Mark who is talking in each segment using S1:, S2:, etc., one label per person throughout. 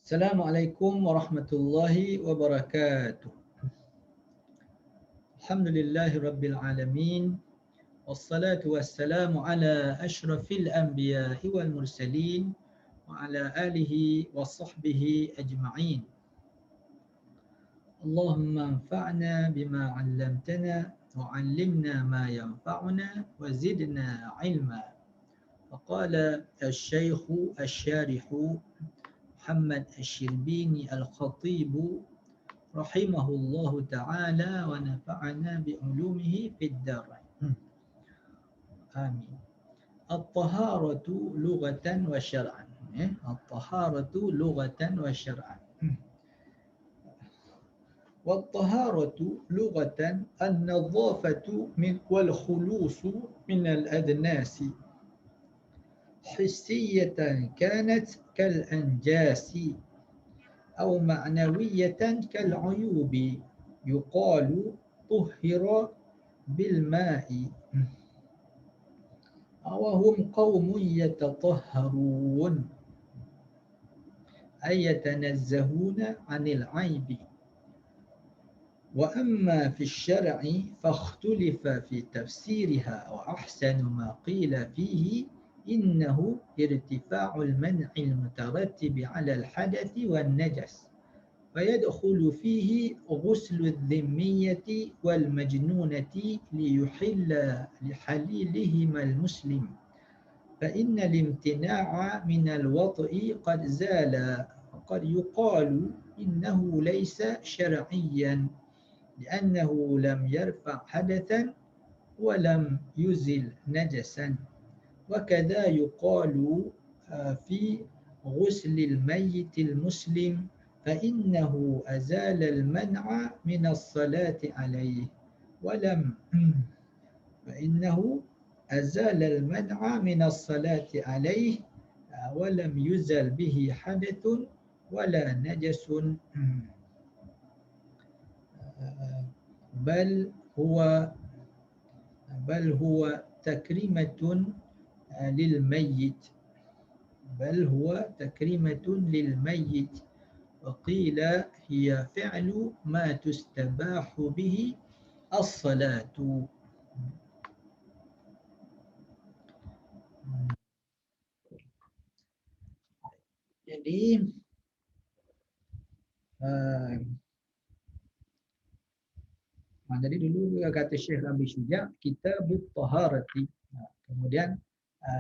S1: Assalamualaikum warahmatullahi wabarakatuh. Alhamdulillahi rabbil alamin. Wassalatu wassalamu ala ashrafil anbiya'i wal mursalin wa ala alihi wa sahbihi ajma'in. Allahumma anfa'na bima 'allamtana wa 'allimna ma yanfa'una wa zidna 'ilma. Faqala asy-syaikhu asy-syarihu Muhammad Asy-Syirbini Al-Khatib rahimahullahu ta'ala wa nafa'ana bi'ulumihi fid darain. Amin. At-taharatu lughatan wa syar'an. At-taharatu lughatan wa syar'an. Wat-taharatu lughatan an-nadhafatu min wal khulusu min al-adnasi hissiyatan kanat kal anjasi أو معنوية كالعيوب يقال طهر بالماء وهم قوم يتطهرون أي يتنزهون عن العيب وأما في الشرع فاختلف في تفسيرها وأحسن ما قيل فيه إنه ارتفاع المنع المترتب على الحدث والنجس فيدخل فيه غسل الذمية والمجنونة ليحل لحليلهما المسلم فإن الامتناع من الوطء قد زال وقد يقال إنه ليس شرعيا لأنه لم يرفع حدثا ولم يزل نجسا وكذا يقال في غسل الميت المسلم فإنه أزال المنع من الصلاة عليه ولم يزل به حدث ولا نجس بل هو تكريمة للميت وقيل هي فعل ما تستباح به الصلاة. Jadi jadi dulu kata Syekh Rabi Syuja Kitabut Taharati. Kemudian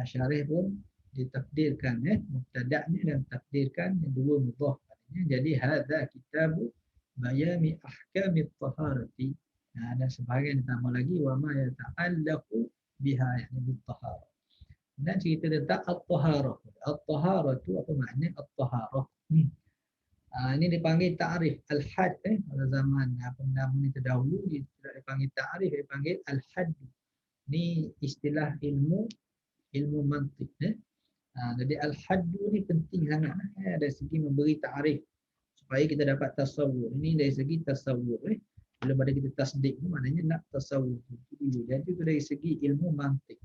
S1: syarih pun ditakdirkan mubtada'nya dan takdirkan yang dua mudhaf. Jadi hadza kitabu bayani ahkamit taharati. Dan sebahagian ditambah lagi wa ma yata'allaqu biha yani bit taharah. Dan cerita tentang at-taharah. At-taharah itu apa makna at-taharah? Ini dipanggil ta'rif al-had pada zaman pendahulu ni terdahulu tidak dipanggil ta'rif, dipanggil al-had. Ini istilah ilmu mantik. Jadi al-haddu ni penting sangat dari segi memberi ta'rif supaya kita dapat tasawur. Ini dari segi tasawur. Bila pada kita tasdik tu maknanya nak tasawur. Jadi itu dari segi ilmu mantik.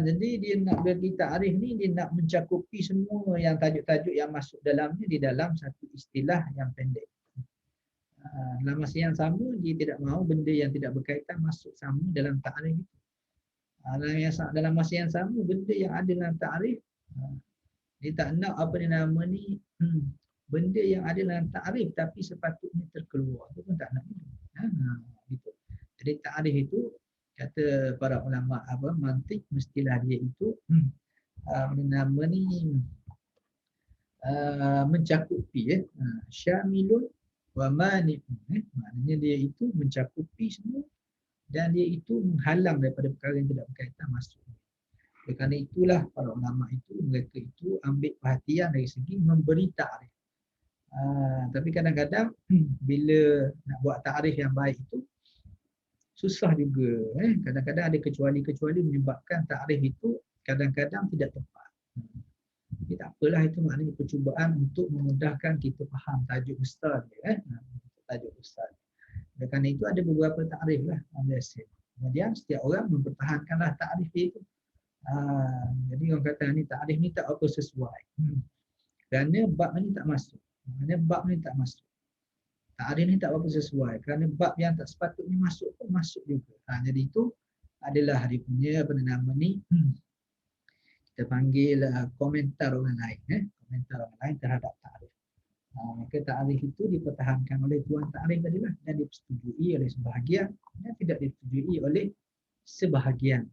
S1: Jadi dia nak bagi ta'rif ni dia nak mencakupi semua yang tajuk-tajuk yang masuk dalamnya di dalam satu istilah yang pendek. Dalam masa yang sama dia tidak mahu benda yang tidak berkaitan masuk sama dalam ta'rif itu. Dalam masa yang sama benda yang ada dalam ta'rif dia tak nak apa ni nama ni benda yang ada dalam ta'rif tapi sepatutnya terkeluar itu pun tak nak gitu. Jadi ta'rif itu kata para ulama mantik mestilah dia itu nama ni mencakupi syamilun wa mani'un maknanya dia itu mencakupi semua dan dia itu menghalang daripada perkara yang tidak berkaitan masuk. Kerana itulah para ulama itu mereka itu ambil perhatian dari segi memberi ta'rif. Tapi kadang-kadang bila nak buat ta'rif yang baik itu susah juga. Kadang-kadang ada kecuali-kecuali menyebabkan ta'rif itu kadang-kadang tidak tepat. Jadi tak apalah, itu maknanya percubaan untuk memudahkan kita faham tajuk besar dia. Tajuk besar. Kerana itu ada beberapa ta'rif lah biasa. Kemudian setiap orang mempertahankanlah ta'rif itu. Jadi orang kata ni ta'rif ni tak apa sesuai. Kerana bab ni tak masuk. Kerana bab ni tak masuk. Ta'rif ni tak berapa sesuai. Kerana bab yang tak sepatutnya masuk pun masuk juga. Jadi itu adalah dia punya apa nama ni, kita panggil komentar orang lain. Komentar orang lain terhadap ta'rif. Maka ta'rif itu dipertahankan oleh tuan ta'rif tadilah dan disetujui oleh sebahagian dan tidak disetujui oleh sebahagian.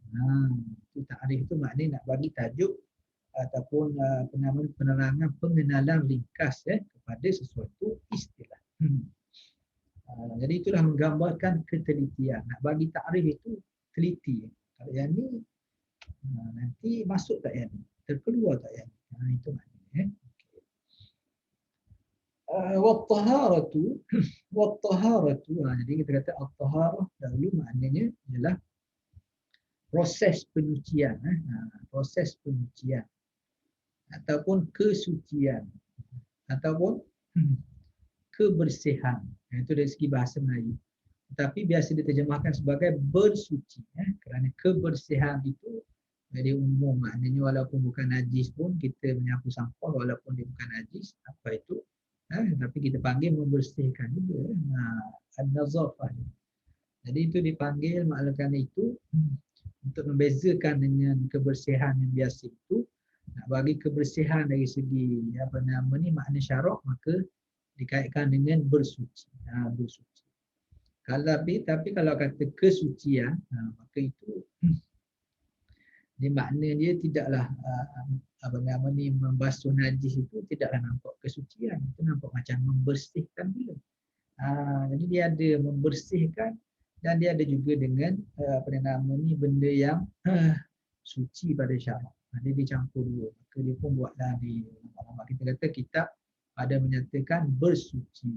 S1: Itu ta'rif itu maknanya nak bagi tajuk ataupun penerangan pengenalan ringkas kepada sesuatu istilah. Jadi itulah menggambarkan ketelitian. Nak bagi takrif itu teliti. Kalau yang ni nanti masuk tak yang ni? Terkeluar tak yang ni? Itu maknanya. Wat-taharatu wat-taharatu. Jadi kita kata at-taharah dahulu maknanya ialah proses penyucian. Proses penyucian. Ataupun kesucian. Ataupun kebersihan. Itu dari segi bahasa Melayu. Tapi biasa diterjemahkan sebagai bersuci. Kerana kebersihan itu jadi umum, maknanya walaupun bukan najis pun kita menyapu sampah walaupun dia bukan najis, apa itu? Tapi kita panggil membersihkan juga. An-nazafah. Jadi itu dipanggil maknanya itu untuk membezakan dengan kebersihan yang biasa itu. Nak bagi kebersihan dari segi apa nama ni makna syarak, maka dikaitkan dengan bersuci. Bersuci. Tapi kalau kata kesucian, maka itu dia makna dia tidaklah apa nama ni membasuh najis itu tidaklah nampak kesucian, itu nampak macam membersihkan pula. Jadi dia ada membersihkan dan dia ada juga dengan apa nama ni benda yang suci pada syarak. Dia dicampur dua. Maka dia pun buatlah di nama kita kata kitab ada menyatakan bersuci.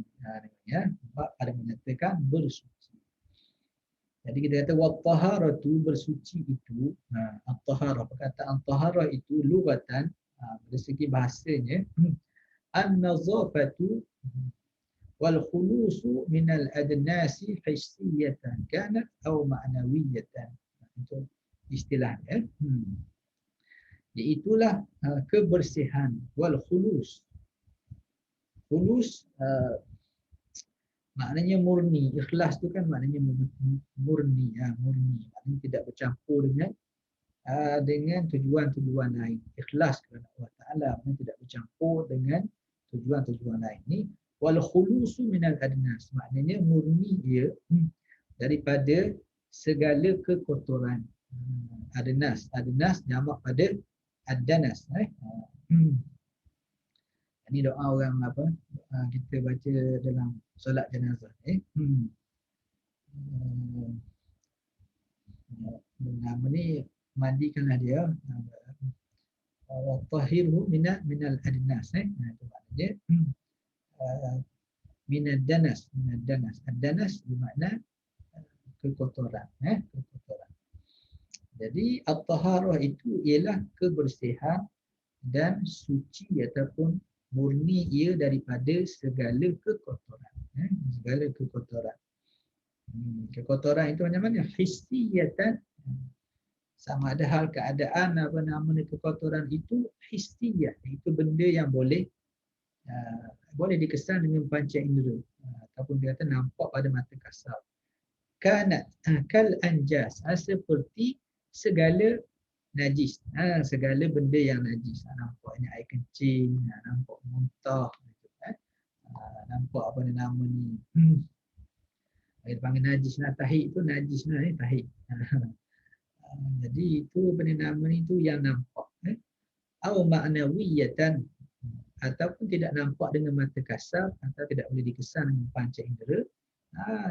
S1: Ada menyatakan bersuci. Jadi kita kata wat-taharatu bersuci itu, at-taharah, perkataan taharah itu lugatan dari segi bahasanya an-nazafatu wal khulusu min al-adnasi hissiyatan kanat atau ma'nawiyatan. Itu istilahnya. Iaitulah kebersihan wal khulus. Khulus maknanya murni. Ikhlas tu kan maknanya murni, murni. Maknanya tidak bercampur dengan tujuan-tujuan lain. Ikhlas kepada Allah Taala, maknanya tidak bercampur dengan tujuan-tujuan lain. Ni wal khulusu minal adnas. Maknanya murni dia daripada segala kekotoran. Adnas jamak pada ad-danas. Ini doa orang apa kita baca dalam solat jenazah. Nama ni mandikanlah dia. Wa tahhirhu minal adnas. Itu maknanya minad danas. Ad-danas bermakna kekotoran. Kekotoran. Jadi at-taharah itu ialah kebersihan dan suci ataupun murni ia daripada segala kekotoran. Segala kekotoran. Kekotoran itu macam mana? Hissiyatan. Sama ada hal keadaan apa nama kekotoran itu hissiyah. Itu benda yang boleh dikesan dengan panca indera ataupun dia kata nampak pada mata kasar. Kanat kal anjas, seperti segala najis, segala benda yang najis. Nampaknya air kencing, nampak muntah, nampak apa nama ni, kita panggil najis lah, tahik tu najis lah, tahik. Jadi itu benda nama ni tu yang nampak. Atau ma'nawiyatan, ataupun tidak nampak dengan mata kasar atau tidak boleh dikesan dengan panca indera,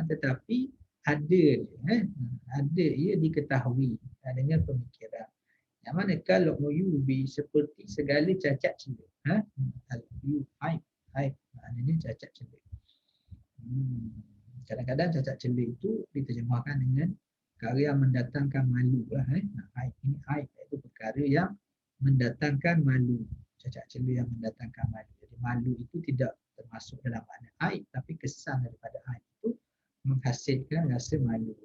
S1: tetapi ada ia diketahui dengan pemikiran. Yang mana kalau uyubi seperti segala cacat celik. Aib. Maknanya cacat celik. Kadang-kadang cacat celik itu diterjemahkan dengan perkara yang mendatangkan malu lah. Aib. Ini aib, iaitu perkara yang mendatangkan malu. Cacat celik yang mendatangkan malu. Jadi malu itu tidak termasuk dalam makna aib, tapi kesan daripada aib itu menghasilkan rasa malu.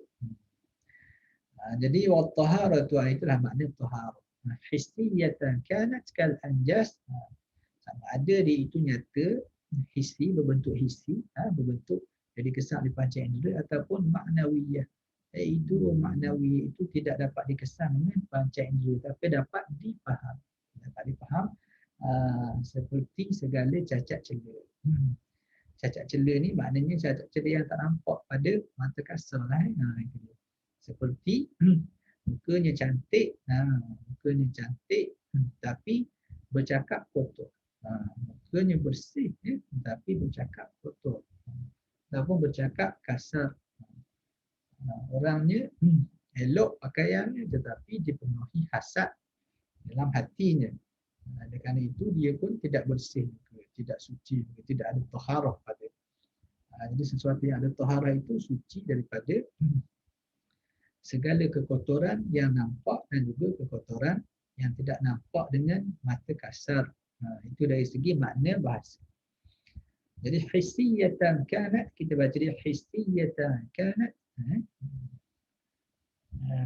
S1: Jadi wat-taharatu itulah makna taharah. Hissiyatan kanat kal anjas. Ada dia itu nyata, hissi, berbentuk hissi, berbentuk jadi kesan di panca indera, ataupun maknawiyah. Itu maknawi itu tidak dapat dikesan dengan panca indera, tapi dapat dipaham. Dapat dipaham seperti segala cacat celah. Cacat celah ni maknanya cacat celah yang tak nampak pada mata kasar lah. Itu dia. Seperti mukanya cantik, mukanya cantik tapi bercakap kotor. Mukanya bersih tapi bercakap kotor. Ataupun bercakap kasar. Orangnya elok pakaiannya tetapi dipenuhi hasad dalam hatinya. Oleh kerana itu dia pun tidak bersih, tidak suci, tidak ada taharah pada. Jadi sesuatu yang ada taharah itu suci daripada segala kekotoran yang nampak dan juga kekotoran yang tidak nampak dengan mata kasar. Itu dari segi makna bahasa. Jadi hissiyatan kanat, kita baca dia hissiyatan kanat.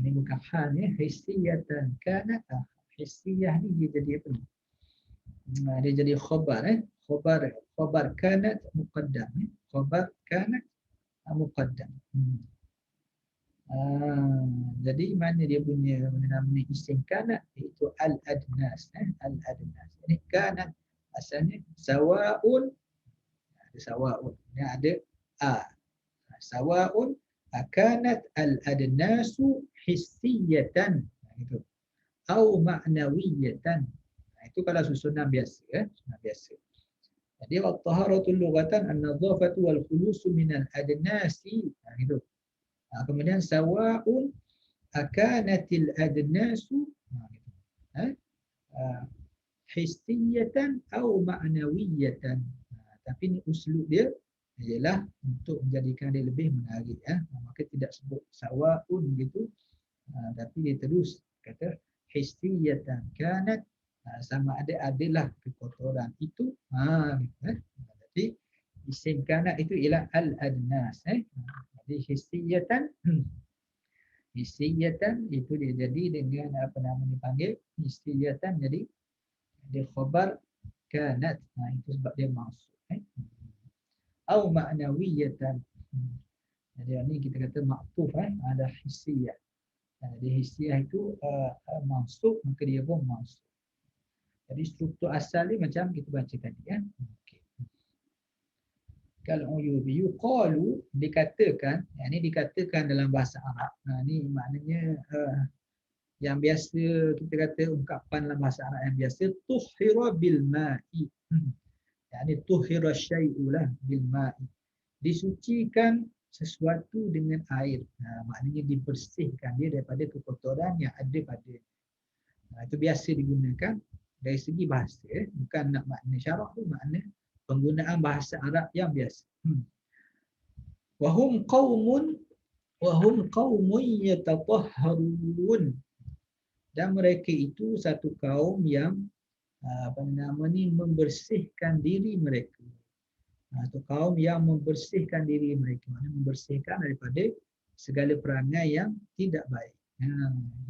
S1: Ini bukan hal ya, hissiyatan kanat. Hissiyah ni dia jadi apa? Dia jadi khabar khabar kanat muqaddam. Khabar kanat muqaddam. Jadi mana dia punya nama isim kanat, iaitu al-adnas. Al-adnas. Ini kanat asalnya sawaun. Ada sawaun. Ini ada sawaun kanat al-adnasu hissiyatan. Itu. Au ma'nawiyatan. Itu kalau susunan biasa. Susunan biasa. Jadi at-taharatul lughatan an-nadhafatu wal khulusu minal adnasi. Itu. Kemudian sawa'un akanatil adnasu hissiyatan atau ma'nawiyatan. Tapi ni uslub dia ialah untuk menjadikan dia lebih menarik. Maka tidak sebut sawa'un gitu, tapi dia terus kata hissiyatan kanat, sama ada adalah kekotoran itu. Jadi isim kanat itu ialah al-adnas. Jadi hissiyatan itu dia jadi dengan apa nama dipanggil hissiyatan, jadi dia khabar kanat. Itu sebab dia maksud. Au ma'nawiyatan. Jadi ini kita kata ma'tuf ada hissiyah. Jadi hissiyah itu maksud, maka dia pun maksud. Jadi struktur asal dia macam kita baca tadi Okay. Kalau yuqalu dikatakan, ini dikatakan dalam bahasa Arab. Ini maknanya yang biasa kita kata ungkapan dalam bahasa Arab yang biasa, tuhhira bil ma'i. Yani tuhhira syai'u lah bil ma'i. Disucikan sesuatu dengan air. Maknanya dibersihkan dia daripada kekotoran yang ada pada. Itu biasa digunakan dari segi bahasa, bukan nak makna syarak tu, makna penggunaan bahasa Arab yang biasa. Wahum qaumun yatatahharun. Dan mereka itu satu kaum yang membersihkan diri mereka. Satu kaum yang membersihkan diri mereka, maknanya membersihkan daripada segala perangai yang tidak baik.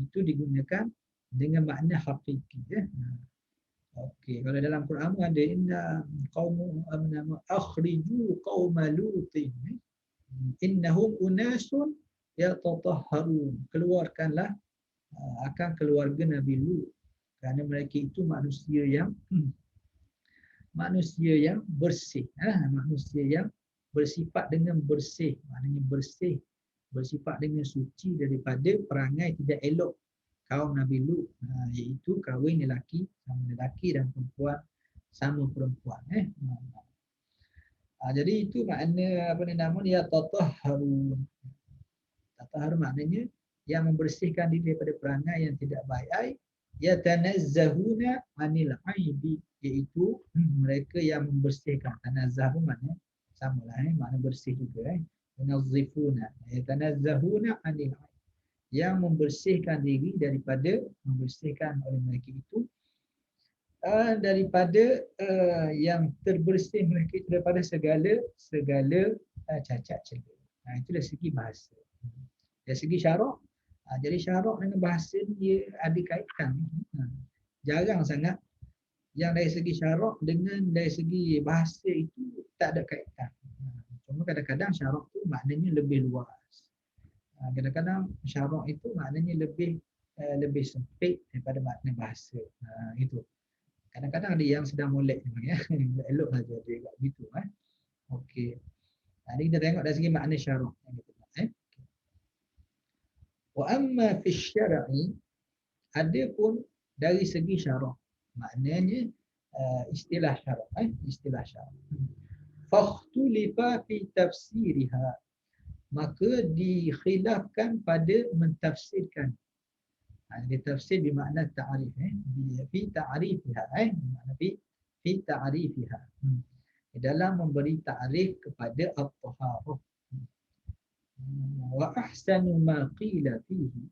S1: Itu digunakan dengan makna hakiki. Okey, kalau dalam Quran ada inna qaumu akhriju qauma lutin innahum unasun yatatahharun. Keluarkanlah akan keluarga Nabi Lut, kerana mereka itu manusia yang bersih, manusia yang bersifat dengan bersih, maknanya bersih, bersifat dengan suci daripada perangai tidak elok kaum Nabi Lut, iaitu kahwin lelaki sama lelaki dan perempuan sama perempuan. Jadi itu makna dia tatahharun. Tatahharun maknanya yang membersihkan diri daripada perangai yang tidak baik. Yatanazzahuna 'anil 'aibi, iaitu mereka yang membersihkan. Tanazzah pun makna samalah, makna bersih juga. Yunazzifuna, yatanazzahuna 'anil 'aibi, yang membersihkan diri daripada, membersihkan oleh mereka itu daripada yang terbersih mereka itu daripada segala cacat celah. Itu dari segi bahasa. Dari segi syarak, jadi syarak dengan bahasa dia ada kaitan. Jarang sangat yang dari segi syarak dengan dari segi bahasa itu tak ada kaitan. Cuma kadang-kadang syarak tu maknanya lebih luas. Kadang-kadang syarak itu maknanya lebih sempit daripada makna bahasa. Itu. Kadang-kadang ada yang sedang molek ya. Elok saja dia buat gitu Okey. Jadi kita tengok dari segi makna syarak yang kita buat Wa amma fi syar'i, adapun dari segi syarak. Maknanya istilah syarak istilah syarak. Fakhtulifa fi tafsiriha, maka dikhilafkan pada mentafsirkan. Dia tafsir bermakna ta'rif fi ta'rifiha bermakna fi ta'rifiha. Dalam memberi ta'rif kepada at-taharah. Wa ahsanu ma qila fihi,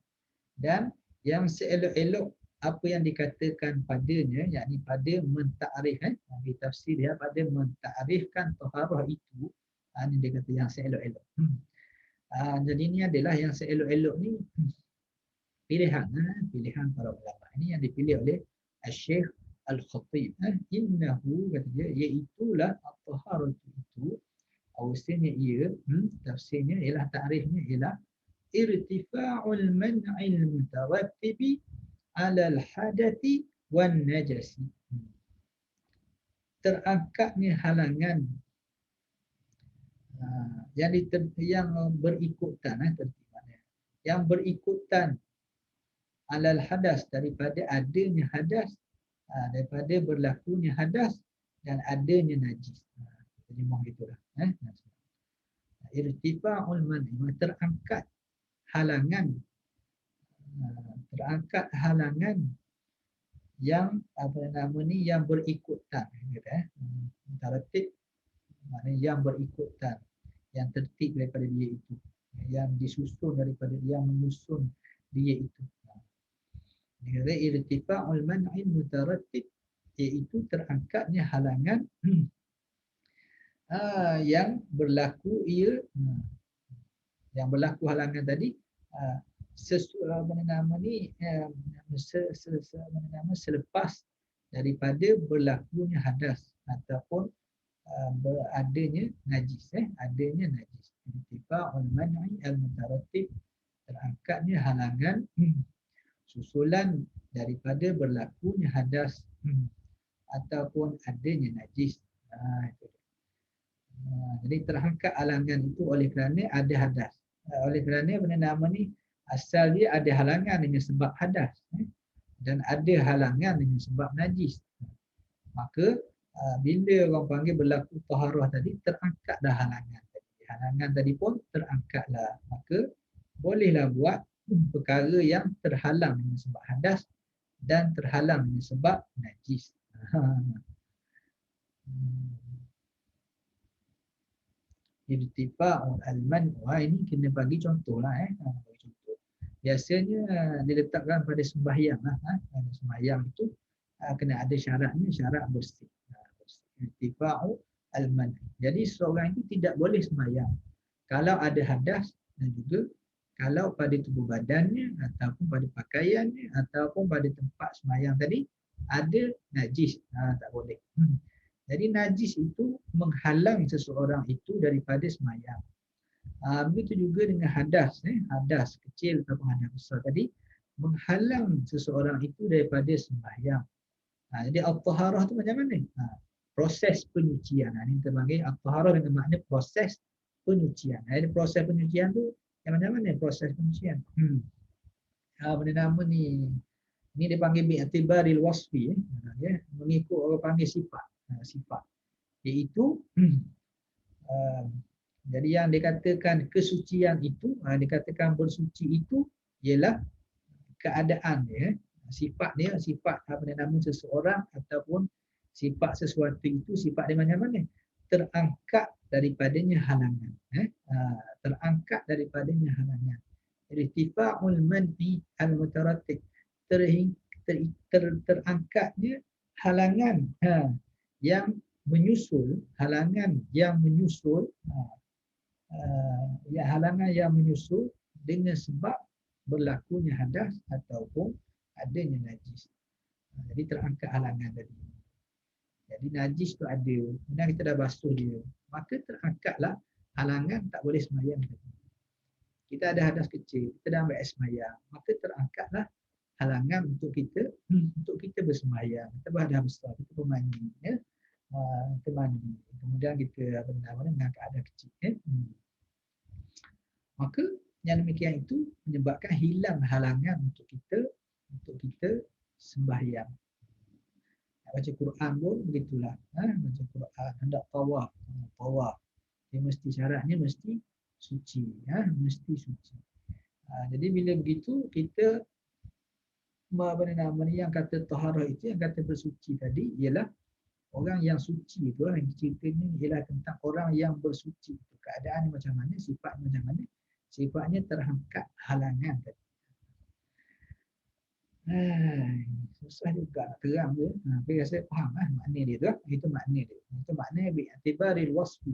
S1: dan yang seelok-elok apa yang dikatakan padanya, yakni pada mentakrif di tafsir dia pada mentakrifkan taharah itu, ini dia kata yang seelok-elok. Jadi ini adalah yang seelok-elok ni pilihan para ulama. Ini yang dipilih oleh Syekh Al-Khatib. Innahu, kata dia, iaitulah at-taharah itu, awasnya ia tafsirnya ialah takrifnya ialah irtifa'ul man'il mutarattibi 'ala al-hadathi wan najasi. Terangkatnya halangan yang berikutan tertibannya. Yang berikutan 'ala al-hadas, daripada adanya hadas, daripada berlakunya hadas dan adanya najis. Jadi mohon itulah irtifa'ul man'i, terangkat halangan yang yang berikutan mutaratib, maknanya yang berikutan, yang tertib daripada dia itu, yang disusun daripada yang menyusun dia itu. Dia kata irtifa'ul man'il mutaratib, iaitu terangkatnya halangan yang berlaku halangan tadi selepas daripada berlakunya hadas ataupun adanya najis. Adanya najis. Irtifa'ul man'i al-mutaratib, terangkatnya halangan susulan daripada berlakunya hadas ataupun adanya najis. Jadi terangkat halangan itu oleh kerana ada hadas. Oleh kerana nama ni asal dia ada halangan dengan sebab hadas dan ada halangan dengan sebab najis. Maka bila orang panggil berlaku taharah tadi, terangkatlah halangan tadi. Halangan tadi pun terangkatlah. Maka bolehlah buat perkara yang terhalang dengan sebab hadas dan terhalang dengan sebab najis. Irtifa'ul al-man', ini kena bagi contohlah bagi contoh. Biasanya diletakkan pada sembahyang pada sembahyang itu kena ada syaratnya, syarat bersih. Irtifa'ul al-man'. Jadi seorang itu tidak boleh sembahyang kalau ada hadas, dan juga kalau pada tubuh badannya ataupun pada pakaiannya ataupun pada tempat sembahyang tadi ada najis, tak boleh. Jadi najis itu menghalang seseorang itu daripada sembahyang. Begitu juga dengan hadas, hadas kecil atau hadas besar tadi menghalang seseorang itu daripada sembahyang. Jadi at-taharah itu macam mana? Proses penyucian. Ini kita panggil at-taharah dengan makna proses penyucian. Jadi proses penyucian tu yang macam mana proses penyucian? Benda nama ni dia panggil bi'tibaril wasfi, mengikut orang panggil sifat. Sifat iaitu jadi yang dikatakan kesucian itu, dikatakan bersuci itu ialah keadaan dia, sifat dia, sifat nama seseorang ataupun sifat sesuatu itu, sifat dia macam mana? Terangkat daripadanya halangan, terangkat daripadanya halangan. Irtifa'ul man'i al-mutaratib, terangkatnya halangan yang menyusul, halangan yang menyusul, halangan yang menyusul dengan sebab berlakunya hadas ataupun adanya najis. Jadi terangkat halangan tadi. Jadi najis tu ada, kemudian kita dah basuh dia, maka terangkatlah halangan tak boleh sembahyang. Kita ada hadas kecil, kita dah ambil air sembahyang, maka terangkatlah halangan untuk kita bersembahyang. Kita berhadas besar, kita bermandi, ya. Kita mandi, kemudian kita mengangkat hadas kecil, ya. Maka yang demikian itu menyebabkan hilang halangan untuk kita sembahyang. Baca Quran pun begitulah. Baca Quran hendak tawaf, dia mesti syaratnya mesti suci, mesti suci. Jadi bila begitu kita yang kata taharah itu, yang kata bersuci tadi ialah orang yang suci itu, yang ceritanya ialah tentang orang yang bersuci. Keadaan macam mana, sifat macam mana, sifatnya terangkat halangan tadi. Susah juga nak terang dia. Tapi saya faham makna dia tu. Itu makna dia. Itu makna bi'tibaril wasfi.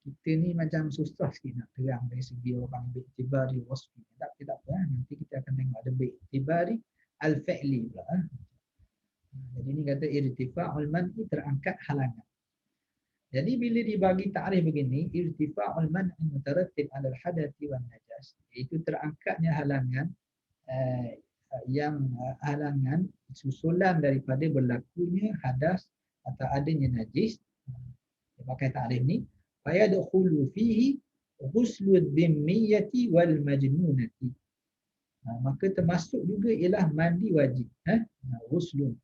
S1: Kita ni macam susah sikit nak terang dari segi orang bi'tibaril wasfi. Tapi tak apa. Nanti kita akan tengok ada bi'tibari al-fi'li pula. Jadi ni kata irtifa'ul man'i, terangkat halangan. Jadi bila dibagi takrif begini, irtifa'ul man'i mutarattib 'ala al-hadathi wan najas, iaitu terangkatnya halangan halangan susulan daripada berlakunya hadas atau adanya najis. Dia pakai takrif ni, fa yadkhulu fihi ghuslu dhimmiyati wal majnunati. Maka termasuk juga ialah mandi wajib, ghuslun.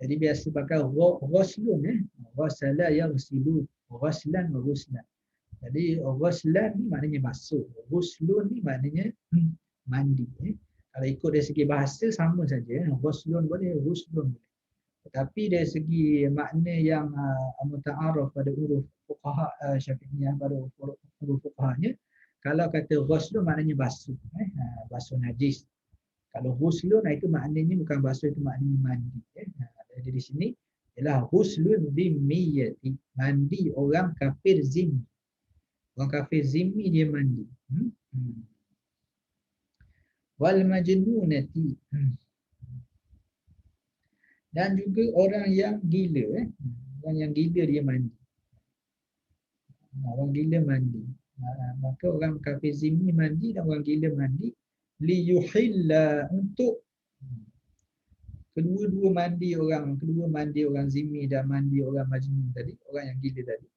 S1: Jadi biasa pakai ghuslun, ghasala yaghsilu, ghaslan wa ghuslan. Jadi ghaslan ni maknanya basuh, ghuslun ni maknanya mandi. Kalau ikut dari segi bahasa sama saja, ghuslun boleh, ghuslun boleh. Tetapi dari segi makna yang muta'arraf pada huruf fuqaha Syafi'iyah, pada huruf fuqahanya, kalau kata ghuslun maknanya basuh, basuh najis. Kalau ghuslun itu maknanya bukan basuh, itu maknanya mandi. Jadi di sini ialah ghuslun dhimmiyati, mandi orang kafir zimmi. Orang kafir zimmi dia mandi. Wal majnunati, dan juga orang yang gila, orang yang gila dia mandi. Orang gila mandi. Maka orang kafir zimmi mandi dan orang gila mandi, li yuhilla, untuk kedua mandi orang zimmi dan mandi orang majnun tadi, orang yang gila tadi,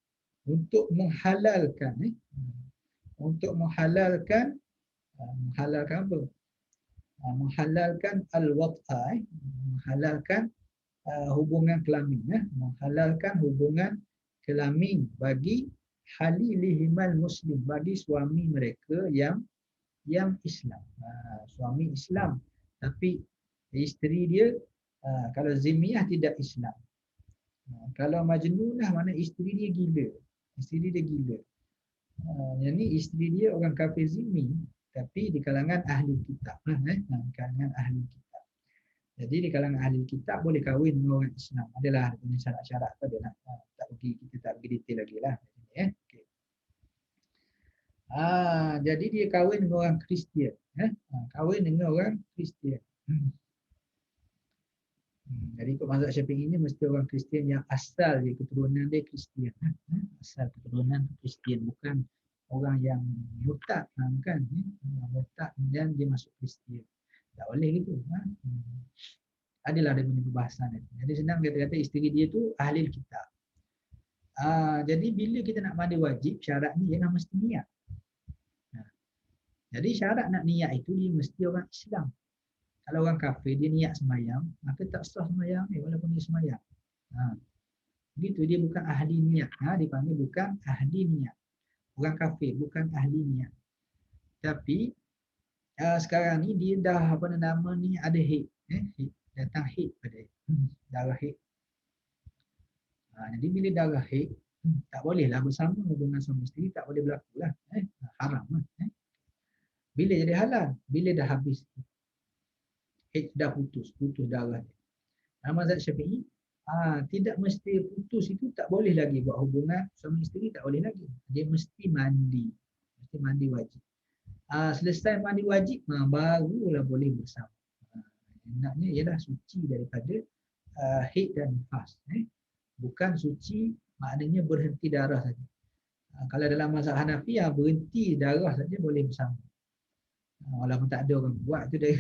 S1: untuk menghalalkan menghalalkan apa? Menghalalkan al-wat'a, menghalalkan hubungan kelamin, menghalalkan hubungan kelamin bagi halilihimal muslim, bagi suami mereka yang Islam. Suami Islam tapi isteri dia kalau zimmiyah tidak Islam. Kalau majnunah mana isteri dia gila. Yang ni isteri dia orang kafir zimmi tapi di kalangan ahli kitab. Kalangan ahli kitab. Jadi di kalangan ahli kitab boleh kahwin dengan orang Islam. Adalah dengan syarat-syarat tu adalah. Kita tak pergi detail lagi lah. Okay. Jadi dia kahwin dengan orang Kristian. Kahwin dengan orang Kristian. Jadi ikut mazhab Syafi'i ini mesti orang Kristian yang asal dia, keturunan dia Kristian. Asal keturunan Kristian, bukan orang yang murtad, bukan. Murtad dan dia masuk Kristian. Tak boleh gitu. Adalah dia punya perbahasan. Jadi senang kata-kata isteri dia tu ahli kitab. Jadi bila kita nak mandi wajib, syarat ni ialah mesti niat. Jadi syarat nak niat itu dia mesti orang Islam. Kalau orang kafir dia niat sembahyang, maka tak sah sembahyang walaupun dia sembahyang. Begitu, dia bukan ahli niat. Dipanggil bukan ahli niat. Orang kafir bukan ahli niat. Tapi sekarang ni dia dah ada haid. Datang haid pada darah haid. Jadi bila darah haid, tak bolehlah bersama hubungan suami isteri, tak boleh berlaku lah. Haram lah. Bila jadi halal? Bila dah habis haid, dah putus darah dia. Mazhab Syafi'i tidak mesti putus itu tak boleh lagi buat hubungan suami isteri, tak boleh lagi. Dia mesti mandi wajib. Selesai mandi wajib barulah boleh bersama. Naknya ialah suci daripada haid dan nifas. Bukan suci maknanya berhenti darah saja. Kalau dalam mazhab Hanafi, berhenti darah saja boleh bersama. Walaupun tak ada orang buat tu dari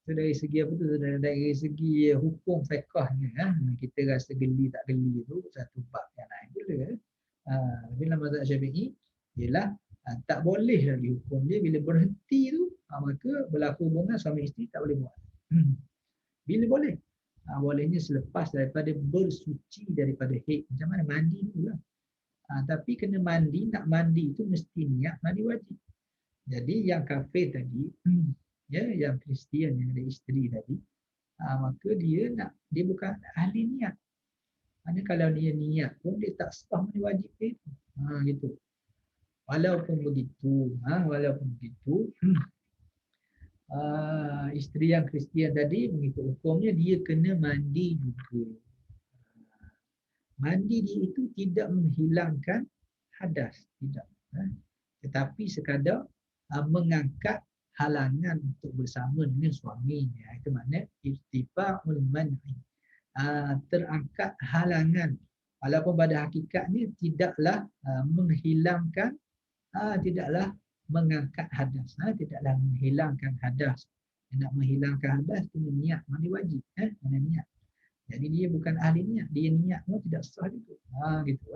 S1: tu dari segi apa tu, dari segi hukum fiqhnya, kita rasa geli tak geli tu satu bab yang lain pula. Tapi dalam mazhab Syafi'i ialah tak boleh lagi hukum dia bila berhenti tu, maka berlaku hubungan suami isteri tak boleh buat. Bila boleh? Bolehnya selepas daripada bersuci daripada haid. Macam mana mandi dulu lah. Tapi kena mandi, nak mandi itu mesti niat mandi wajib. Jadi yang kafir tadi, ya, yang Kristian yang ada isteri tadi, maka dia bukan ahli niat. Mana kalau dia niat pun dia tak sah mandi wajib dia itu. Gitu. Walaupun begitu, isteri yang Kristian tadi mengikut hukumnya dia kena mandi juga. Mandi dia itu tidak menghilangkan hadas, tidak. Tetapi sekadar mengangkat halangan untuk bersama dengan suaminya. Itu makna irtifa'ul man'i. Terangkat halangan. Walaupun pada hakikatnya tidaklah menghilangkan, tidaklah mengangkat hadas, tidaklah menghilangkan hadas. Nak menghilangkan hadas kena niat mandi wajib, kena niat. Jadi dia bukan ahli niat, dia niat pun tidak sah juga. Gitu.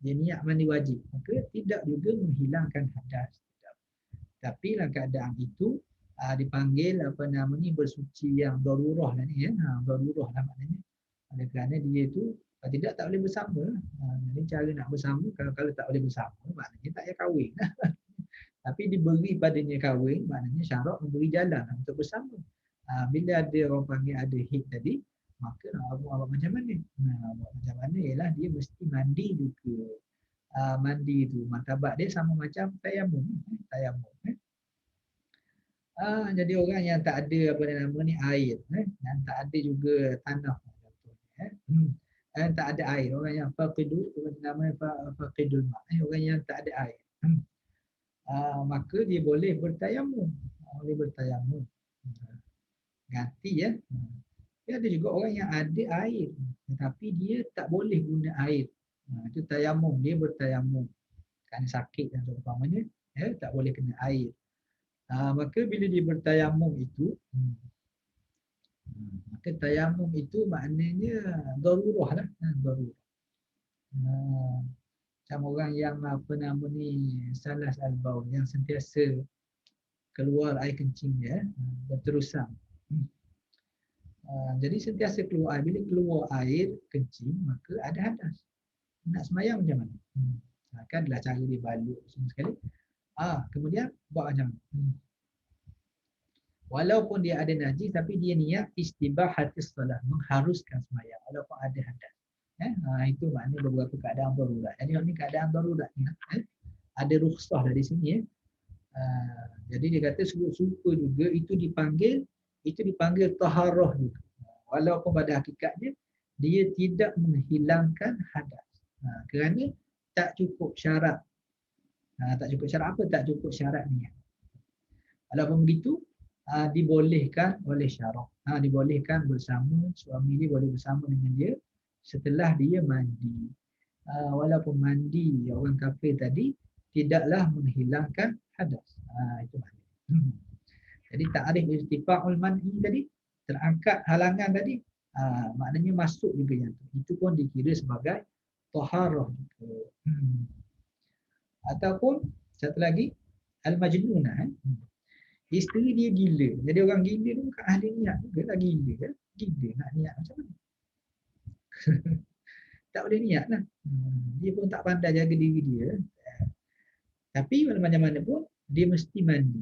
S1: Dia niat mandi wajib, maka tidak juga menghilangkan hadas. Tapi dalam keadaan itu dipanggil apa nama ni, bersuci yang darurah lah ni, darurah lah maknanya. Oleh kerana dia itu tidak tak boleh bersama. Jadi cara nak bersama, kalau tak boleh bersama maknanya tak payah kahwin. Tapi diberi padanya kahwin, maknanya syarat memberi jalan untuk bersama. Bila ada orang panggil ada haid tadi, maka nak buat macam mana? Buat macam mana ialah dia mesti mandi juga. Mandi tu martabat dia sama macam tayamum. Jadi orang yang tak ada apa nama ni air, dan tak ada juga tanah, tak ada air, orang yang faqidu, namanya faqidul ma', orang yang tak ada air, maka dia boleh bertayamum, ganti ya. Dia ada juga orang yang ada air tetapi dia tak boleh guna air. Itu tayamum, dia bertayamum kerana sakit dan seumpamanya, tak boleh kena air. Maka bila dia bertayamum itu, maka tayamum itu maknanya darurah lah, darurah. Macam orang yang apa nama ni, salas al-baul, yang sentiasa keluar air kencing dia berterusan. Jadi sentiasa keluar air, bila keluar air kencing maka ada hadas. Nak semayang macam mana? Kan adalah cara dia balut semua sekali. Kemudian buat macam mana? Walaupun dia ada najis tapi dia niat istibahatis salah, mengharuskan semayang walaupun ada hadas. Itu maknanya beberapa keadaan darurat. Jadi ini keadaan darurat ni, ada rukhsah dari sini. Jadi dia kata suka juga itu dipanggil taharah juga. Walaupun pada hakikatnya dia tidak menghilangkan hadas. Kerana tak cukup syarat. Tak cukup syarat apa? Tak cukup syarat niat. Walaupun begitu, dibolehkan oleh syarak. Dibolehkan bersama, suami dia boleh bersama dengan dia setelah dia mandi. Walaupun mandi orang kafir tadi tidaklah menghilangkan hadas. Itu maknanya. Jadi ta'rif irtifa'ul man'i tadi, terangkat halangan tadi, maknanya masuk juga yang tu. Itu pun dikira sebagai taharah juga. Ataupun satu lagi, al-majnunah. Isteri dia gila. Jadi orang gila tu bukan ahli niat juga lah, gila. Gila nak niat macam mana? Tak boleh niat lah. Dia pun tak pandai jaga diri dia. Tapi macam mana pun, dia mesti mandi.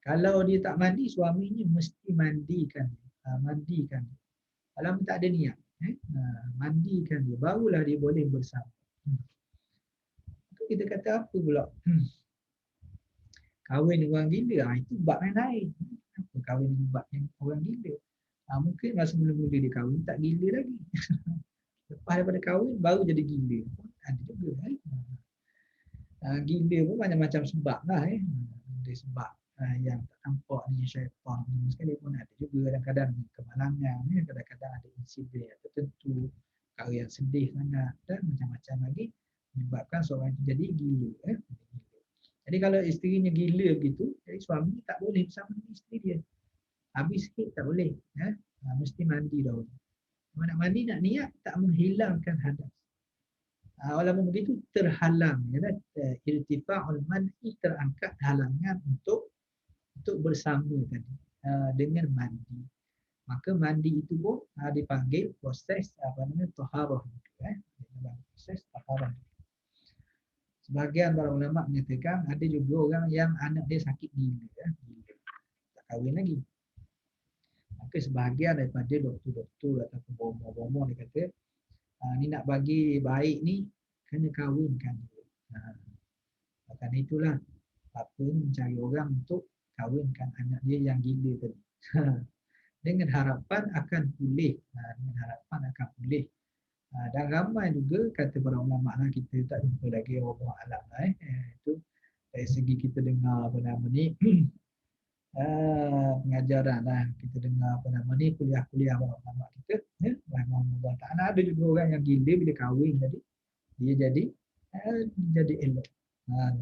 S1: Kalau dia tak mandi, suaminya mesti mandikan dia. Mandikan dia. Kalau tak ada niat, mandikan dia. Barulah dia boleh bersama. Kita kata apa pula? Kahwin dengan orang gila, itu bab yang lain. Apa kahwin dengan bab yang orang gila? Mungkin masa mula-mula dia kahwin tak gila lagi. Lepas daripada kahwin baru jadi gila. Ada juga. Gila pun macam-macam sebab lah. Ada sebab yang tak nampak ni syaitan sekalipun ada juga kadang-kadang kemalangan, kadang-kadang ada insiden tertentu, perkara yang sedih sangat dan macam-macam lagi menyebabkan seorang itu jadi gila. Jadi kalau isterinya gila gitu, jadi suami tak boleh bersama dengan isteri dia. Habis sikit tak boleh. Mesti mandi dahulu. Kalau nak mandi nak niat tak menghilangkan hadas. Walaupun begitu terhalang, irtifa'ul man'i, terangkat halangan untuk bersama tadi dengan mandi. Maka mandi itu pun dipanggil proses taharah. Proses taharah. Sebahagian para ulama menyatakan ada juga orang yang anak dia sakit gila, tak kahwin lagi. Maka sebahagian daripada doktor-doktor ataupun bomo-bomo dia kata, ni nak bagi baik ni kena kahwinkan dia. Maka itulah apa mencari orang untuk kahwinkan anak dia yang gila tadi. Dengan harapan akan pulih. Dan ramai juga kata para ulama lah, kita tak jumpa lagi orang alam lah. Itu dari segi kita dengar apa nama ni pengajaran lah, kita dengar apa nama ni kuliah-kuliah para ulama kita, rahimahullah ta'ala, ada juga orang yang gila bila kahwin tadi dia jadi elok.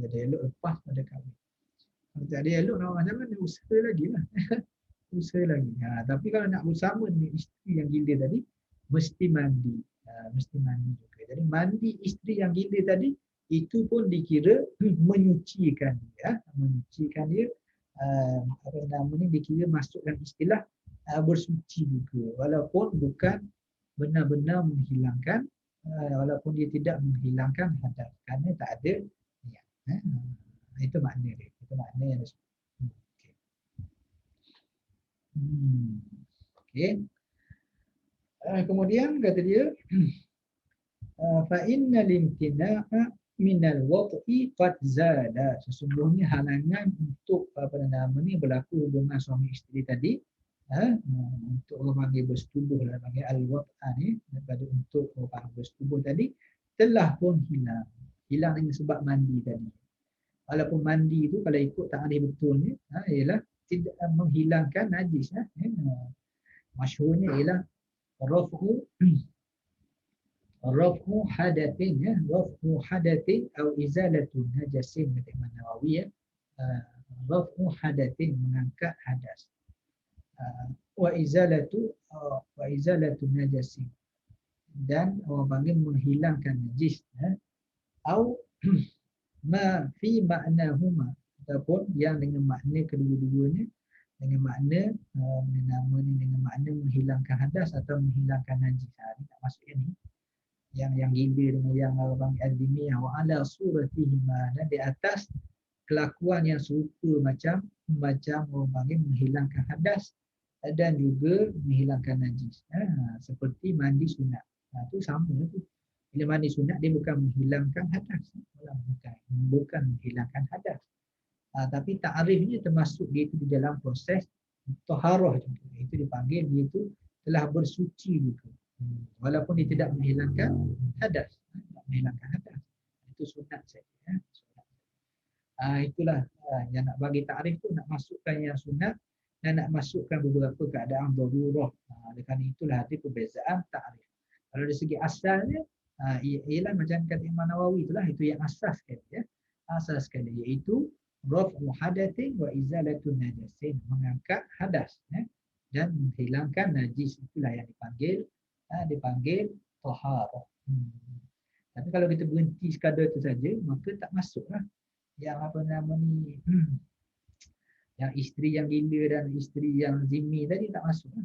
S1: Jadi elok lepas pada kahwin. Kalau tak ada elok nak macam mana, usaha lagi lah. Usaha lagi. Tapi kalau nak bersama dengan isteri yang gila tadi, mesti mandi. Mesti mandi juga. Jadi mandi isteri yang gila tadi, itu pun dikira menyucikan dia. Menyucikan dia, apa nama ni, dikira masukkan istilah bersuci juga. Walaupun bukan benar-benar menghilangkan, walaupun dia tidak menghilangkan hadas. Kerana tak ada niat. Itu makna dia. Itu makna yang disebut. Okey. Kemudian kata dia fa innal imtina'a minal wad'i qad zada. Sesungguhnya halangan untuk apa nama ni berlaku hubungan suami isteri tadi, untuk orang panggil bersetubuh lah, panggil al-wad'a ni, daripada untuk orang bersetubuh tadi telah pun hilang. Hilang dengan sebab mandi tadi. Walaupun mandi itu kalau ikut takrif betulnya ialah tidak menghilangkan najis. Masyhurnya ialah raf'u hadatsin, raf'u hadatsin atau izalatu najasin, kata Imam Nawawi. Raf'u hadatsin, mengangkat hadas, wa izalatu najasin, dan orang panggil menghilangkan najis, atau ma fi ma'nahuma, ataupun yang dengan makna kedua-duanya, dengan makna dengan makna menghilangkan hadas atau menghilangkan najis. Ini tak masuk ni. Yang gila dengan yang orang panggil azimiyah, wa ala suratihima, dan di atas kelakuan yang serupa macam orang panggil menghilangkan hadas dan juga menghilangkan najis. Seperti mandi sunat. Itu sama tu. Bila mandi sunat dia bukan menghilangkan hadas, bukan menghilangkan hadas. Tapi ta'rifnya termasuk dia itu di dalam proses taharah juga. Itu dipanggil dia itu telah bersuci juga. Walaupun dia tidak menghilangkan hadas. Itu sunat saja. Itulah yang nak bagi ta'rif tu, nak masukkan yang sunat dan nak masukkan beberapa keadaan darurah. Oleh kerana itulah ada perbezaan ta'rif. Kalau dari segi asalnya, ialah macam kata Imam Nawawi itulah, itu yang asas sekali, asas sekali, iaitu raf'u hadatsin wa izalatun najasin, mengangkat hadas dan menghilangkan najis. Itulah yang dipanggil taharah. Tapi kalau kita berhenti sekadar itu saja, maka tak masuklah yang apa nama ni yang isteri yang gila dan isteri yang zimmi tadi, tak masuklah.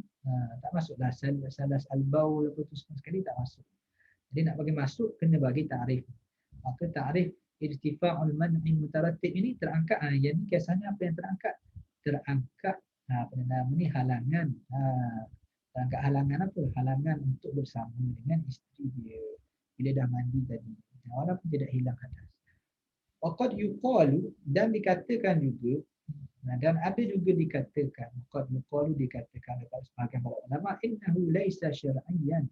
S1: Tak masuklah salas al-baul apa tu semua sekali tak masuk. Jadi nak bagi masuk kena bagi ta'rif. Maka ta'rif irtifa'ul man'i mutarattib ini terangkat. Yang ni biasanya apa yang terangkat? Terangkat apa nama ni, halangan. Terangkat halangan apa? Halangan untuk bersama dengan isteri dia bila dah mandi tadi, walaupun tidak hilang hadas. Waqad yuqalu, dan dikatakan juga, dan ada juga dikatakan, waqad yuqalu, dikatakan oleh sebahagian para ulama, innahu laisa syar'iyyan.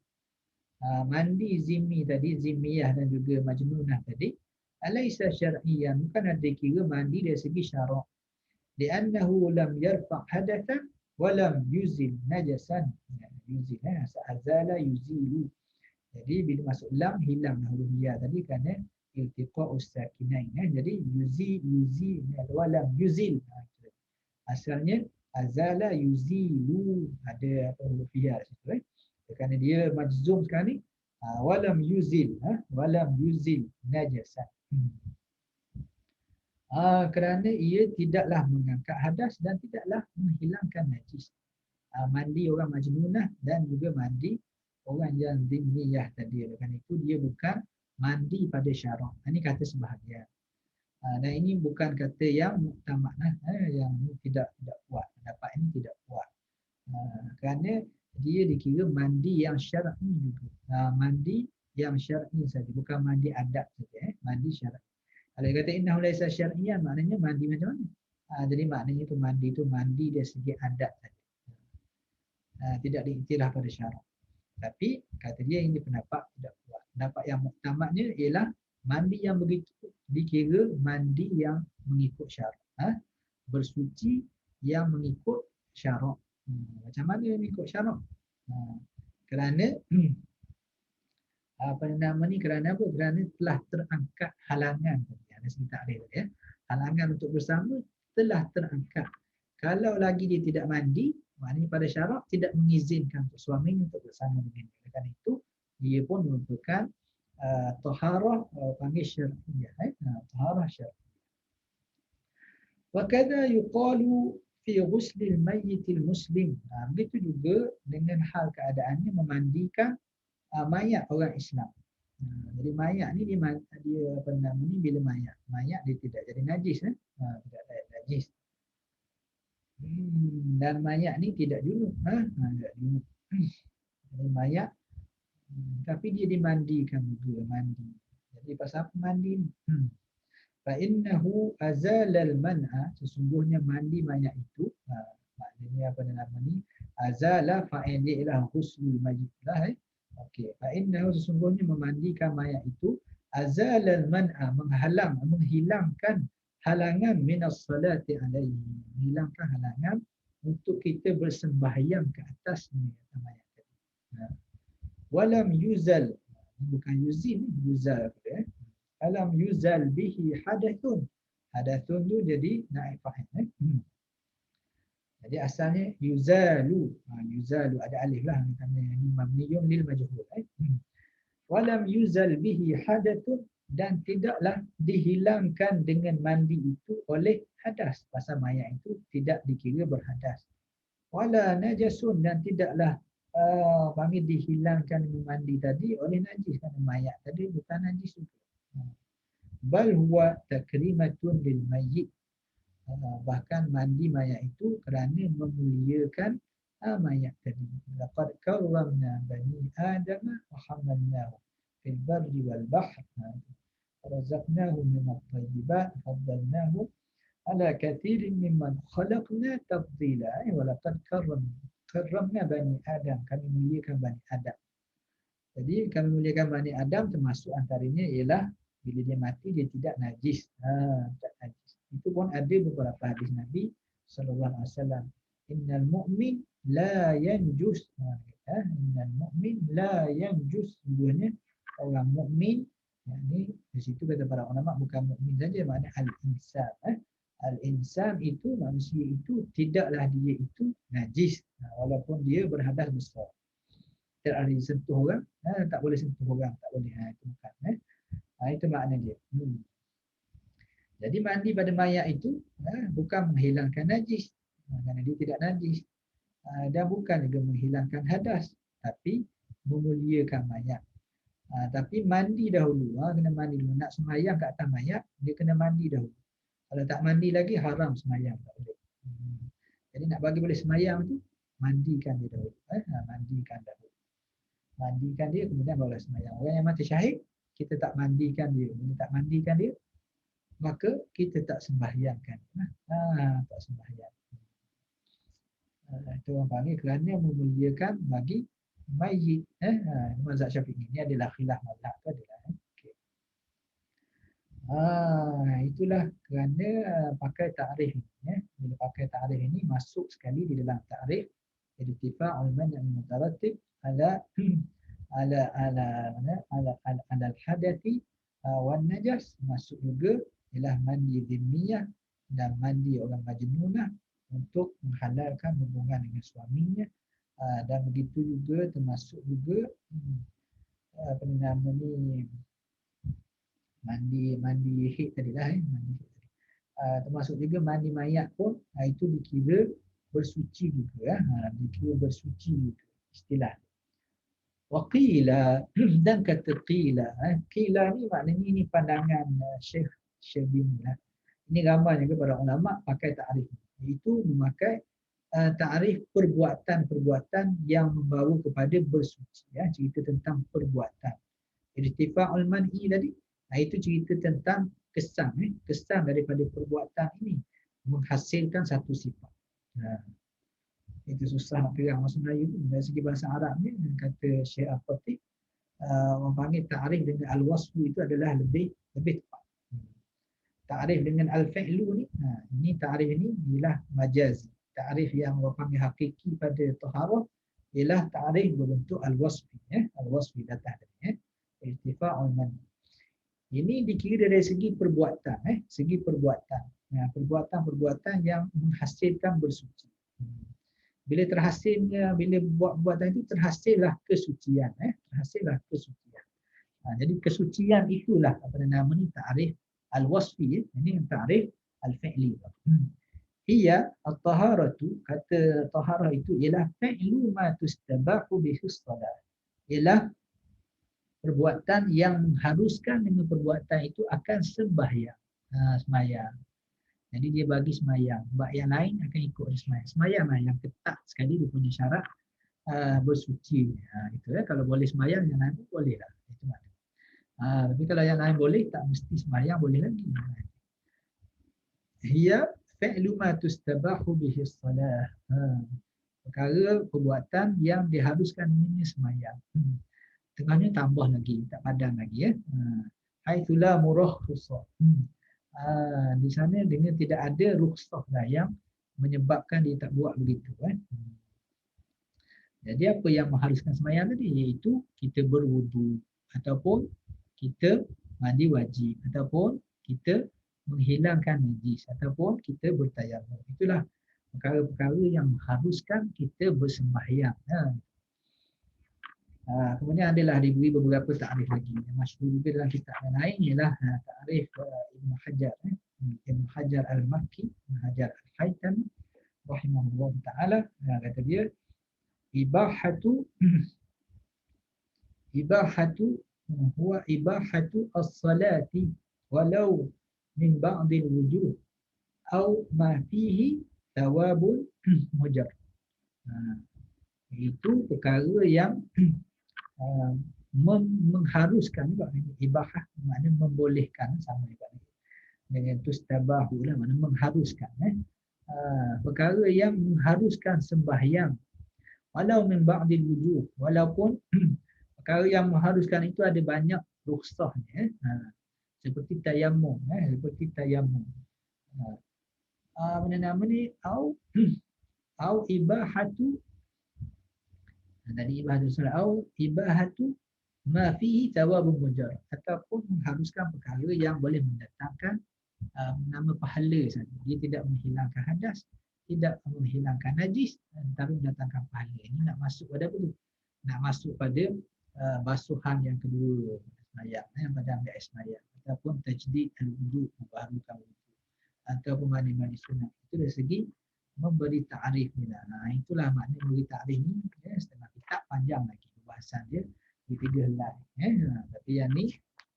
S1: Mandi zimmi tadi, zimmiyah dan juga majnunah tadi, laisa syar'iyyan, bukan ada kira mandi dari segi syarak. li'annahu lam yarfa' hadathan wa lam yuzil najasan. Yuzil azala yuzilu. Jadi bila masuk lam hilang huruf ya tadi kerana iltiqa'us sakinain. Jadi yuzi wa lam yuzil. Asalnya azala yuzilu, ada apa huruf ya situ kerana dia majzum sekarang ni walam yuzil najasan. Kerana ia tidaklah mengangkat hadas dan tidaklah menghilangkan najis. Mandi orang majnunah dan juga mandi orang yang dhimmiyah tadi. Kerana itu dia bukan mandi pada syarak. Ini kata sebahagian. Dan ini bukan kata yang muktamad, yang tidak kuat. Pendapat ini tidak kuat. Kerana dia dikira mandi yang syar'i juga. Mandi yang syar'i saja, bukan mandi adat saja. Mandi syar'i. Kalau kata innahu laisa syar'iyan, maknanya mandi macam mana? Jadi maknanya itu mandi dari segi adat saja. Tidak diiktiraf pada syarak. Tapi kata dia ini pendapat tidak kuat. Pendapat yang muktamadnya ialah mandi yang begitu dikira mandi yang mengikut syarak. Bersuci yang mengikut syarak. Macam mana yang mengikut syarak? Kerana kerana apa? Kerana telah terangkat halangan. Ada segi takrif ya. Halangan untuk bersama telah terangkat. Kalau lagi dia tidak mandi, maknanya pada syarak tidak mengizinkan untuk suaminya untuk bersama dengan dia. Kerana itu dia pun merupakan taharah panggil syar'iyah. Taharah syar'iyah. Wa kadza yuqalu fi ghuslil mayyitil muslim. Begitu juga dengan hal keadaannya memandikan mayat orang Islam. Jadi mayat ni dia apa nama ni, bila mayat dia tidak jadi najis, tidak ada najis. Dan mayat ni tidak junub, tidak junub. Jadi mayat tapi dia dimandikan juga, mandi. Jadi pasal apa mandi ni? Fa innahu azalal man'a, sesungguhnya mandi mayat itu, maknanya apa nama ni? Azala fa'il dia ialah ghuslul mayyit lah. Okey, fa innahu sesungguhnya memandikan mayat itu azalal man'a, menghilangkan halangan minas salati alaihi, menghilangkan halangan untuk kita bersembahyang ke atasnya mayat tadi. Walam yuzal, bukan yuzil, yuzal ya. Alam yuzal bihi hadathun. Hadathun tu jadi naib fa'il. Jadi asalnya yuzalu. Yuzalu ada alif lah, kerana ini mabniyun lil majhul. Walam yuzal bihi hadathun, dan tidaklah dihilangkan dengan mandi itu oleh hadas. Pasal mayat itu tidak dikira berhadas. Wala najasun, dan tidaklah panggil dihilangkan dengan mandi tadi oleh najis, kerana mayat tadi bukan najis juga. Bal huwa takrimatun lil mayyit. Bahkan mandi mayat itu kerana memuliakan mayat tadi. Laqad karramna bani Adam wa hamalnahu fil barri wal bahr razaqnahum min at-tayyibat faddalnahum ala kathirin mimman khalaqna tafdila. Wa laqad karramna bani Adam, kami muliakan bani Adam. Jadi kami muliakan bani Adam termasuk antaranya ialah bila dia mati dia tidak najis. Tak najis. Itu pun ada beberapa hadis Nabi sallallahu alaihi wasallam. Innal mu'min la yanjus. Innal mu'min la yanjus. Sebenarnya orang mukmin, yakni di situ kata para ulama bukan mukmin saja, makna al-insan. Al-insan itu, manusia itu tidaklah dia itu najis walaupun dia berhadas besar. Tak boleh sentuh orang, tak boleh sentuh orang, tak boleh. Itu bukan. Itu makna dia. Jadi mandi pada mayat itu bukan menghilangkan najis, kerana dia tidak najis, dan bukan juga menghilangkan hadas, tapi memuliakan mayat. Tapi mandi dahulu, kena mandi dulu. Nak sembahyang kat atas mayat, dia kena mandi dahulu. Kalau tak mandi lagi haram sembahyang, tak boleh. Jadi nak bagi boleh sembahyang tu, mandikan dia dahulu. Mandikan dahulu. Mandikan dia kemudian barulah sembahyang. Orang yang mati syahid, kita tak mandikan dia. Bila tak mandikan dia, maka kita tak sembahyangkan. Tak sembahyang. Itu orang panggil kerana memuliakan bagi mayit. Mazhab Syafi'i ini adalah khilaf mazhab tu adalah. Okay. Itulah kerana pakai takrif ni. Bila pakai ta'rif ini masuk sekali di dalam ta'rif irtifa'ul man' al-mutaratib ala ala ala ala ala al-hadathi wan najas, masuk juga ialah mandi dhimmiyah dan mandi orang majnunah untuk menghalalkan hubungan dengan suaminya. Dan begitu juga termasuk juga apa nama ni, mandi haid tadi lah mandi haid tadi. Termasuk juga mandi mayat pun itu dikira bersuci juga dikira bersuci juga istilah. Waqila dan kata qila, qila ni maknanya ini pandangan Syekh Syabini lah. Ini ramai juga para ulama pakai ta'rif, iaitu memakai ta'rif perbuatan-perbuatan yang membawa kepada bersuci, cerita tentang perbuatan. Irtifa'ul man'i tadi, itu cerita tentang kesan kesan daripada perbuatan ini menghasilkan satu sifat. Itu susah nak pegang bahasa Melayu dari segi bahasa Arab ni. Kata Syekh Al-Fatih, orang panggil ta'rif dengan al-wasfu itu adalah lebih tepat. Ta'rif dengan al-fi'lu ni, ini ta'rif ini ialah majazi. Ta'rif yang orang panggil hakiki pada taharah ialah ta'rif berbentuk al-wasfi, al-wasfi datang tadi, irtifa'ul man. Ini dikira dari segi perbuatan, segi perbuatan. Perbuatan-perbuatan yang menghasilkan bersuci. Bila terhasilnya, bila buat perbuatan itu terhasillah kesucian, terhasillah kesucian. Jadi kesucian itulah apa nama ni ta'rif al-wasfi, ini ta'rif al-fi'li. Ia at-taharatu, kata taharah itu ialah fi'lu ma tustabahu bihi shalah. Ialah perbuatan yang mengharuskan dengan perbuatan itu akan sembahyang. Sembahyang. Jadi dia bagi semayang. Sebab yang lain akan ikut dia semayang. Semayang lah yang ketat sekali dia punya syarat bersuci. Itu kalau boleh semayang, yang lain pun boleh lah. Itu makna. Tapi kalau yang lain boleh, tak mesti semayang boleh lagi. Hiya fi'lu ma tustabahu bihi shalah. Perkara perbuatan yang diharuskan dengannya semayang. Tengahnya tambah lagi, tak padan lagi. Haitsulah murakhsah. Di sana dengan tidak ada rukhsah lah yang menyebabkan dia tak buat begitu. Jadi apa yang mengharuskan sembahyang tadi, iaitu kita berwudu ataupun kita mandi wajib ataupun kita menghilangkan najis ataupun kita bertayamum. Itulah perkara-perkara yang mengharuskan kita bersembahyang. Kemudian adalah diberi beberapa takrif lagi. Yang masyhur juga dalam kitab yang lain ialah takrif Ibn Hajar, Ibn Hajar Al-Makki, Ibn Hajar Al-Haytami rahimahullah ta'ala. Kata dia, ibahatu huwa ibahatu as-salati walau min ba'dil wujuh au ma fihi thawabun mujar. Itu perkara yang mengharuskan juga. Ibahah maknanya membolehkan, sama juga dengan tustabahu lah, maknanya mengharuskan. Perkara yang mengharuskan sembahyang walau min ba'dil wujuh, walaupun perkara yang mengharuskan itu ada banyak rukhsahnya, seperti tayamum, seperti tayamum. Mana nama ni, au ibahatu, tadi ibahatu salat, au ibahatu ma fihi thawabun mujar, ataupun mengharuskan perkara yang boleh mendatangkan nama pahala saja. Dia tidak menghilangkan hadas, tidak menghilangkan najis, tapi mendatangkan pahala. Ini nak masuk pada apa tu? Nak masuk pada basuhan yang kedua, semayang, pada ambil air semayang, ataupun tajdid al-wudu, membaharukan wudu, ataupun mandi-mandi sunat. Itu dari segi memberi ta'rif ni lah. Itulah makna memberi ta'rif ni. Setengah kitab panjang lagi pembahasan dia di 3 helai. Tapi yang ni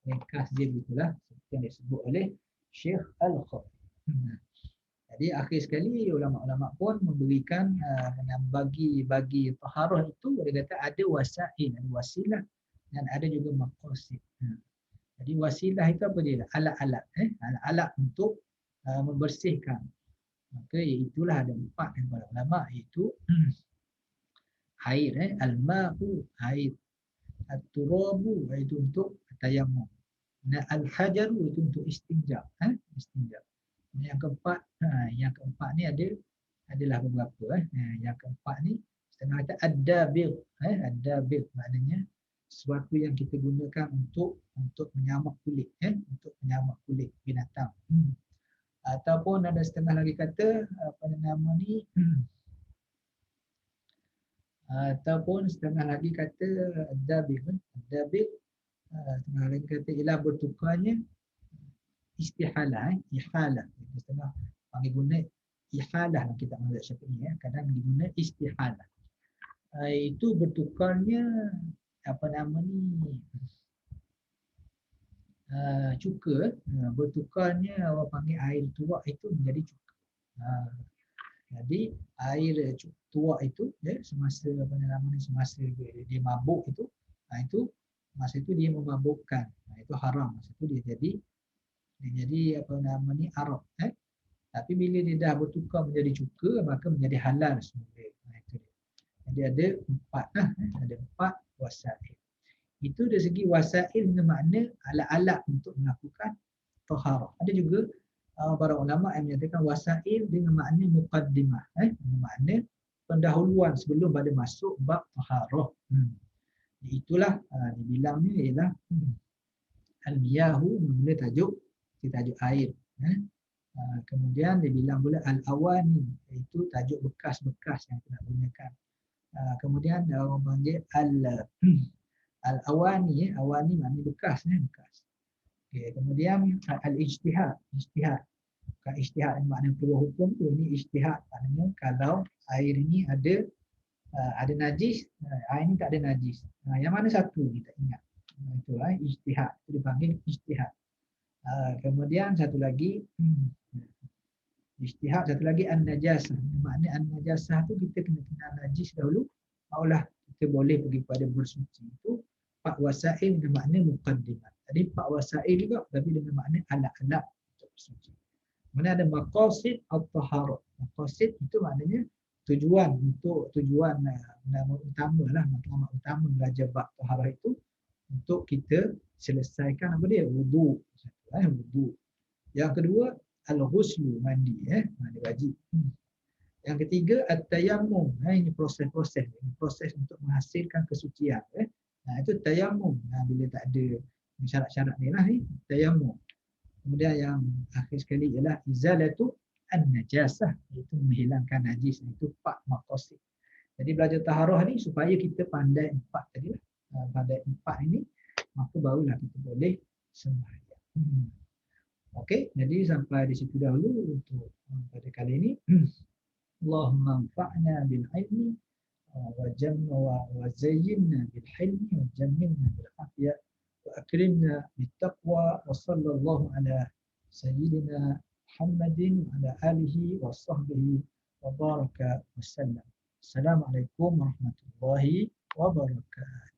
S1: ringkas dia begitulah seperti yang disebut oleh Syekh Al-Khatib. Jadi akhir sekali ulama-ulama pun memberikan bagi taharah itu, dia kata ada wasail, ada wasilah dan ada juga maqasid. Jadi wasilah itu apa dia? Alat-alat, alat-alat untuk membersihkan. Maka itulah ada 4 daripada ulama, iaitu air, al-ma'u, air, at-turabu, iaitu untuk tayamum, al-hajaru itu untuk istinja, istinja. Yang keempat, ni adalah beberapa. Yang keempat ni setengah kata ad-dabil. Ad-dabil maknanya sesuatu yang kita gunakan untuk menyamak kulit, untuk menyamak kulit binatang. Ataupun ada setengah lagi kata apa nama ni? Ataupun setengah lagi kata ad-dabil. Ad-dabil setengah lagi kata ialah bertukarnya istihalah, ihalah. Setengah panggil guna ihalah dalam kitab mazhab Syafi'i, kadang diguna istihalah. Itu bertukarnya apa nama ni? Cuka, bertukarnya orang panggil air tuak itu menjadi cuka. Jadi air tuak itu semasa apa nama ni, semasa dia mabuk itu masa itu dia memabukkan. Itu haram, masa itu dia jadi apa nama ni, arak. Tapi bila dia dah bertukar menjadi cuka, maka menjadi halal semula. Itu dia. Jadi ada empat ada empat wasail. Itu dari segi wasail dengan makna alat-alat untuk melakukan taharah. Ada juga para ulama yang menyatakan wasail dengan makna muqaddimah, dengan makna pendahuluan sebelum pada masuk bab taharah. Itulah dibilangnya ialah al-miyahu, mula tajuk air. Kemudian dia bilang pula al-awani, iaitu tajuk bekas-bekas yang kita gunakan. Kemudian orang panggil al-awani, awani maknanya bekas, bekas. Okay. Kemudian al-ijtihad, bukan ijtihad makna keluar hukum tu, ini ijtihad maknanya kalau air ini ada najis, air ini tak ada najis. Yang mana satu kita ingat. Itulah ijtihad, itu dipanggil ijtihad. Kemudian satu lagi ijtihad, satu lagi an-najasah. Makna an-najasah tu kita kena kenal najis dahulu, barulah kita boleh pergi pada bersuci. Itu empat wasail dengan makna muqaddimat. Tadi empat wasail juga tapi dengan makna alat-alat untuk bersuci. Kemudian ada maqasid at-taharah. Maqasid itu maknanya tujuan nama utama lah, matlamat utama belajar bab taharah itu untuk kita selesaikan apa dia? Wudu. Wudu. Yang kedua al-ghuslu, mandi, mandi wajib. Yang ketiga at-tayammum, ini proses untuk menghasilkan kesucian. Itu tayammum. Bila tak ada syarat-syarat ni lah, tayammum. Kemudian yang akhir sekali ialah izalatu an-najasah, iaitu menghilangkan najis. Itu empat maqasid. Jadi belajar taharah ni supaya kita pandai empat tadi lah. Pandai empat ini, maka barulah kita boleh sembahyang. Okey, jadi sampai di situ dahulu untuk pada kali ini. Allahumma anfa'na bil ilmi wa zayyinna bil hilmi wa jammilna bil afiyah wa akrimna bit taqwa wa sallallahu ala sayyidina Muhammadin wa ala alihi wa sahbihi wa baraka wa sallam. Assalamualaikum warahmatullahi wabarakatuh.